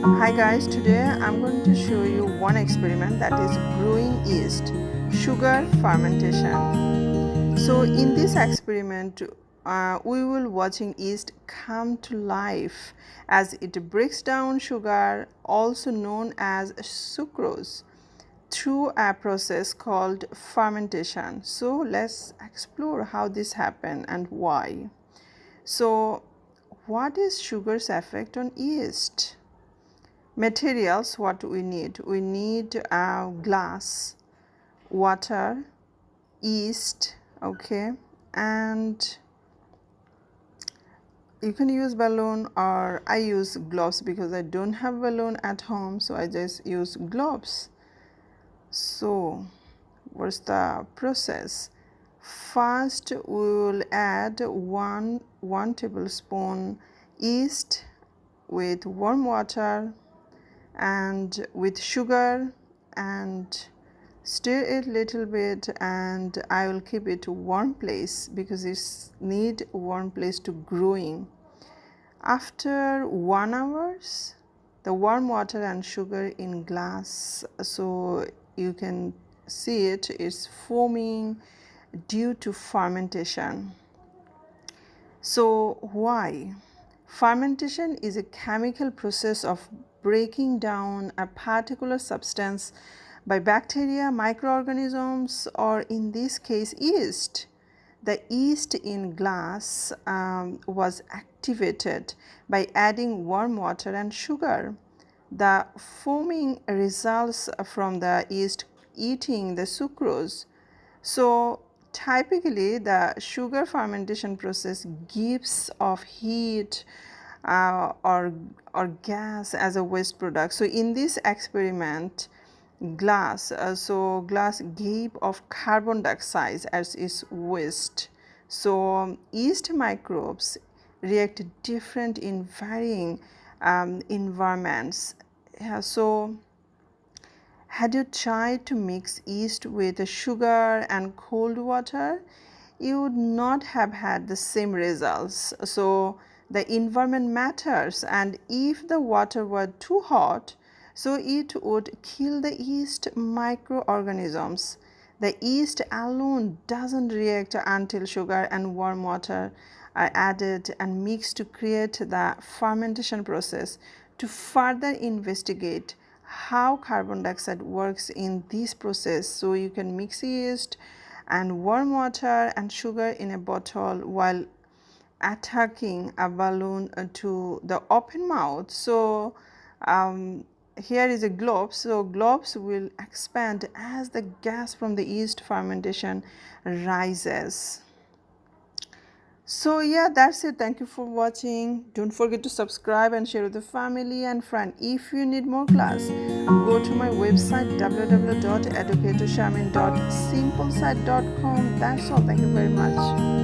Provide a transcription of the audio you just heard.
Hi guys, today I'm going to show you one experiment that is growing yeast, sugar fermentation. So in this experiment, we will watching yeast come to life as it breaks down sugar, also known as sucrose, through a process called fermentation. So let's explore how this happened and why. So what is sugar's effect on yeast? Materials, what we need glass, water, yeast, okay, and you can use balloon, or I use gloves because I don't have balloon at home, so I just use gloves. So what's the process? First we will add one tablespoon yeast with warm water and with sugar and stir it little bit, and I will keep it to warm place because it need warm place to growing. After 1 hour, the warm water and sugar in glass, so you can see it is foaming due to fermentation. So why? Fermentation is a chemical process of breaking down a particular substance by bacteria, microorganisms, or in this case yeast. The yeast in glass was activated by adding warm water and sugar. The foaming results from the yeast eating the sucrose. So typically the sugar fermentation process gives off heat or gas as a waste product. So in this experiment, glass gave off carbon dioxide as its waste. So yeast microbes react different in varying environments. So had you tried to mix yeast with sugar and cold water, you would not have had the same results. So the environment matters, and if the water were too hot, so it would kill the yeast microorganisms. The yeast alone doesn't react until sugar and warm water are added and mixed to create the fermentation process. To further investigate how carbon dioxide works in this process, so you can mix yeast and warm water and sugar in a bottle while attacking a balloon to the open mouth. So here is a globe, so globes will expand as the gas from the yeast fermentation rises. So yeah, that's it. Thank you for watching. Don't forget to subscribe and share with the family and friend. If you need more class, go to my website www.educatorsharmin.simplesite.com. That's all. Thank you very much.